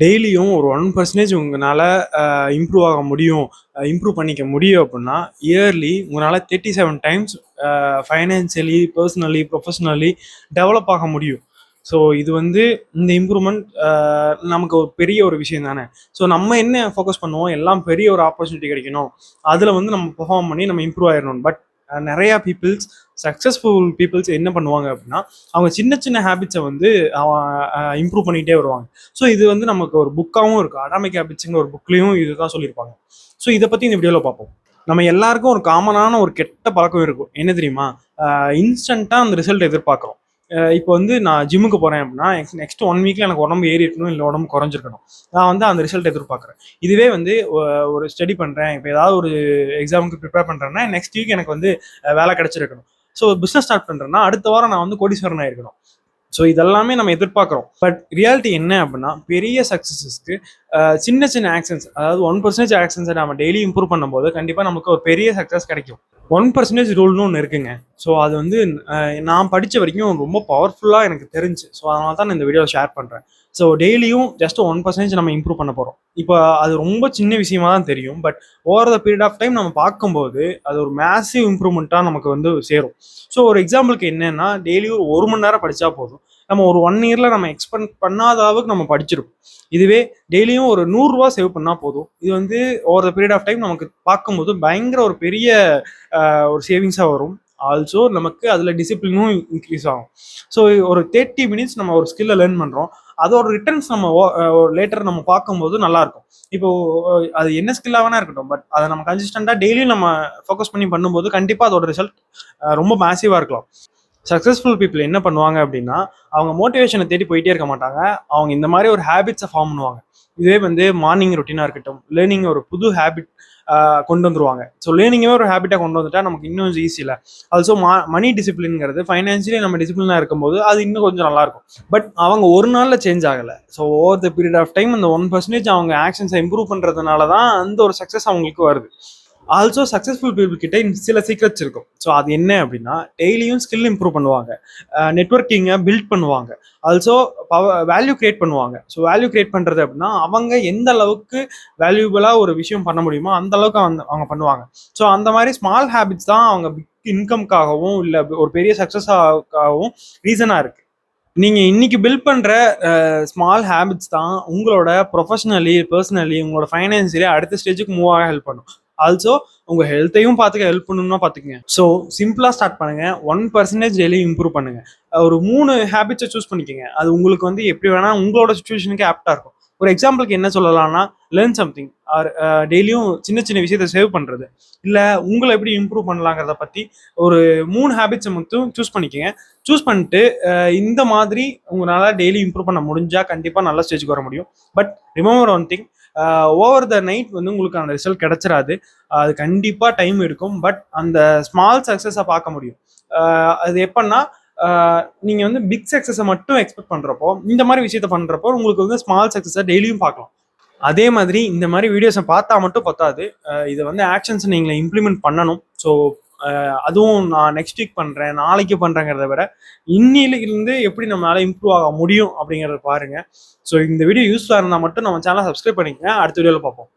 டெய்லியும் ஒரு 1% உங்களால் இம்ப்ரூவ் ஆக முடியும், இம்ப்ரூவ் பண்ணிக்க முடியும் அப்படின்னா இயர்லி உங்களால் 37 times financially, personally, professionally develop ஆக முடியும். ஸோ இது வந்து இந்த இம்ப்ரூவ்மெண்ட் நமக்கு ஒரு பெரிய ஒரு விஷயம் தானே. ஸோ நம்ம என்ன ஃபோக்கஸ் பண்ணுவோம், எல்லாம் பெரிய ஒரு ஆப்பர்ச்சுனிட்டி கிடைக்கணும், அதில் வந்து நம்ம பெர்ஃபார்ம் பண்ணி நம்ம இம்ப்ரூவ் ஆயிடணும். பட் நிறையா பீப்புள்ஸ், சக்ஸஸ்ஃபுல் பீப்புள்ஸ் என்ன பண்ணுவாங்க அப்படின்னா அவங்க சின்ன சின்ன ஹேபிட்ஸை வந்து இம்ப்ரூவ் பண்ணிகிட்டே வருவாங்க. ஸோ இது வந்து நமக்கு ஒரு புக்காகவும் இருக்குது. அடாமிக் ஹேபிட்ஸுங்கிற ஒரு புக்லேயும் இதுதான் சொல்லியிருப்பாங்க. ஸோ இதை பற்றி இந்த வீடியோவில் பார்ப்போம். நம்ம எல்லாருக்கும் ஒரு காமனான ஒரு கெட்ட பழக்கம் இருக்கும். என்ன தெரியுமா? இன்ஸ்டண்ட்டாக அந்த ரிசல்ட் எதிர்பார்க்குறோம். இப்போ வந்து நான் ஜிம்முக்கு போகிறேன் அப்படின்னா நெக்ஸ்ட் 1 வீக்கில் எனக்கு உடம்பு ஏறி இருக்கணும், இல்லை உடம்பு குறைஞ்சிருக்கணும். நான் வந்து அந்த ரிசல்ட் எதிர்பார்க்குறேன். இதுவே வந்து ஒரு ஸ்டடி பண்ணுறேன், இப்போ ஏதாவது ஒரு எக்ஸாமுக்கு ப்ரிப்பேர் பண்ணுறேன்னா நெக்ஸ்ட் வீக் எனக்கு வந்து வேலை கிடைச்சிருக்கணும். ஸோ பிஸ்னஸ் ஸ்டார்ட் பண்ணுறேன்னா அடுத்த வாரம் நான் வந்து கோடீஸ்வரன் ஆயிருக்கணும். ஸோ இதெல்லாமே நம்ம எதிர்பார்க்குறோம். பட் ரியாலிட்டி என்ன அப்படின்னா பெரிய சக்ஸஸஸ்க்கு சின்ன சின்ன ஆக்ஷன்ஸ், அதாவது 1% ஆக்ஷன்ஸை நம்ம டெய்லி இம்ப்ரூவ் பண்ணும்போது கண்டிப்பாக நமக்கு ஒரு பெரிய சக்ஸஸ் கிடைக்கும். 1% ரூல்னு ஒன்று இருக்குங்க. ஸோ அது வந்து நான் படித்த வரைக்கும் ரொம்ப பவர்ஃபுல்லாக எனக்கு தெரிஞ்சு. ஸோ அதனால தான் நான் இந்த வீடியோவை ஷேர் பண்ணுறேன். ஸோ டெய்லியும் ஜஸ்ட் 1% நம்ம இம்ப்ரூவ் பண்ண போகிறோம். இப்போ அது ரொம்ப சின்ன விஷயமா தான் தெரியும். But over the period of time நம்ம பார்க்கும்போது அது ஒரு மேசிவ் இம்ப்ரூவ்மெண்ட்டாக நமக்கு வந்து சேரும். ஸோ ஒரு எக்ஸாம்பிளுக்கு என்னன்னா டெய்லியும் ஒரு மணி நேரம் படித்தா போதும், நம்ம ஒரு 1 இயரில் நம்ம எக்ஸ்பெக்ட் பண்ணாத அளவுக்கு நம்ம படிச்சிருப்போம். இதுவே டெய்லியும் ஒரு 100 ரூபா சேவ் பண்ணால் போதும், இது வந்து over the period of time நமக்கு பார்க்கும்போது பயங்கர ஒரு பெரிய ஒரு சேவிங்ஸாக வரும். ஆல்சோ நமக்கு அதில் டிசிப்ளினும் இன்க்ரீஸ் ஆகும். ஸோ ஒரு 30 மினிட்ஸ் நம்ம ஒரு ஸ்கில்லை லேர்ன் பண்ணுறோம், அதோட ரிட்டர்ன்ஸ் நம்ம லேட்டர் நம்ம பார்க்கும்போது நல்லாயிருக்கும். இப்போ அது என்ன ஸ்கில்லாக வேணா இருக்கட்டும், பட் அதை நம்ம கன்சிஸ்டண்டாக டெய்லியும் நம்ம ஃபோக்கஸ் பண்ணி பண்ணும்போது கண்டிப்பாக அதோட ரிசல்ட் ரொம்ப மேசிவாக இருக்கலாம். சக்ஸஸ்ஃபுல் பீப்புள் என்ன பண்ணுவாங்க அப்படின்னா அவங்க மோட்டிவேஷனை தேடி போயிட்டே இருக்க மாட்டாங்க, அவங்க இந்த மாதிரி ஒரு ஹேபிட்ஸை ஃபார்ம் பண்ணுவாங்க. இதுவே வந்து மார்னிங் ரொட்டீனாக இருக்கட்டும், லேர்னிங் ஒரு புது ஹேபிட் கொண்டு வந்துருவாங்க. ஸோ லேர்னிங்கே ஒரு ஹேபிட்டாக கொண்டு வந்துட்டா நமக்கு இன்னும் ஈஸி இல்லை. ஆல்சோ மணி டிசிப்ளின்ங்கிறது ஃபைனான்சியலி நம்ம டிசிப்ளினாக இருக்கும்போது அது இன்னும் கொஞ்சம் நல்லாயிருக்கும். பட் அவங்க ஒரு நாளில் சேஞ்ச் ஆகலை. So over the period of time அந்த 1% அவங்க ஆக்ஷன்ஸை இம்ப்ரூவ் பண்ணுறதுனால தான் அந்த ஒரு சக்ஸஸ் அவங்களுக்கு வருது. ஆல்சோ சக்ஸஸ்ஃபுல் பீப்புள் கிட்ட சில சீக்ரெட்ஸ் இருக்கும். ஸோ அது என்ன அப்படின்னா டெய்லியும் ஸ்கில் இம்ப்ரூவ் பண்ணுவாங்க, நெட்வொர்க்கிங்கை பில்ட் பண்ணுவாங்க, ஆல்சோ வேல்யூ கிரியேட் பண்ணுவாங்க. ஸோ வேல்யூ கிரியேட் பண்ணுறது அப்படின்னா அவங்க எந்த அளவுக்கு வேல்யூபிளாக ஒரு விஷயம் பண்ண முடியுமோ அந்த அளவுக்கு அவங்க பண்ணுவாங்க. ஸோ அந்த மாதிரி ஸ்மால் ஹேபிட்ஸ் தான் அவங்க பிக் இன்கம்காகவும் இல்லை ஒரு பெரிய சக்ஸஸாகவும் ரீசனாக இருக்குது. நீங்கள் இன்னைக்கு பில்ட் பண்ணுற ஸ்மால் ஹேபிட்ஸ் தான் உங்களோட ப்ரொஃபஷனலி, பர்சனலி, உங்களோட ஃபைனான்சியலி அடுத்த ஸ்டேஜுக்கு மூவ் ஆக ஹெல்ப் பண்ணும். ஆல்சோ உங்கள் ஹெல்த்தையும் பார்த்துக்க ஹெல்ப் பண்ணணும்னா பார்த்துக்குங்க. ஸோ சிம்பிளாக ஸ்டார்ட் பண்ணுங்கள், 1% டெய்லி இம்ப்ரூவ் பண்ணுங்கள். ஒரு 3 ஹேபிட்ஸை சூஸ் பண்ணிக்கோங்க. அது உங்களுக்கு வந்து எப்படி வேணால் உங்களோட சுச்சுவேஷனுக்கு ஆப்டாக இருக்கும். ஒரு எக்ஸாம்பிளுக்கு என்ன சொல்லலாம்னா லேர்ன் சம்திங், ஆர் டெய்லியும் சின்ன சின்ன விஷயத்தை சேவ் பண்ணுறது, இல்லை உங்களை எப்படி இம்ப்ரூவ் பண்ணலாங்கிறத பற்றி ஒரு 3 ஹேபிட்ஸை மட்டும் சூஸ் பண்ணிக்கோங்க. சூஸ் பண்ணிட்டு இந்த மாதிரி உங்களால் டெய்லி இம்ப்ரூவ் பண்ண முடிஞ்சால் கண்டிப்பாக நல்ல ஸ்டேஜுக்கு வர முடியும். But remember one thing, over the night வந்து உங்களுக்கு அந்த ரிசல்ட் கிடைச்சிடாது. அது கண்டிப்பாக டைம் எடுக்கும். பட் அந்த ஸ்மால் சக்ஸஸை பார்க்க முடியும். அது எப்படின்னா நீங்கள் வந்து பிக் சக்ஸஸை மட்டும் எக்ஸ்பெக்ட் பண்ணுறப்போ, இந்த மாதிரி விஷயத்த பண்ணுறப்போ உங்களுக்கு வந்து ஸ்மால் சக்ஸஸை டெய்லியும் பார்க்கலாம். அதே மாதிரி இந்த மாதிரி வீடியோஸை பார்த்தா மட்டும் பத்தாது, இதை வந்து ஆக்ஷன்ஸை நீங்கள் இம்ப்ளிமெண்ட் பண்ணணும். ஸோ அதுவும் நான் நெக்ஸ்ட் வீக் பண்ணுறேன், நாளைக்கு பண்ணுறேங்கிறத விட இன்னிலிருந்து எப்படி நம்மளால இம்ப்ரூவ் ஆக முடியும் அப்படிங்கிறத பாருங்கள். ஸோ இந்த வீடியோ யூஸ்ஃபுல்லாக இருந்தால் மட்டும் நம்ம சேனலை சப்ஸ்கிரைப் பண்ணிக்கங்க. அடுத்த வீடியோவில் பார்ப்போம்.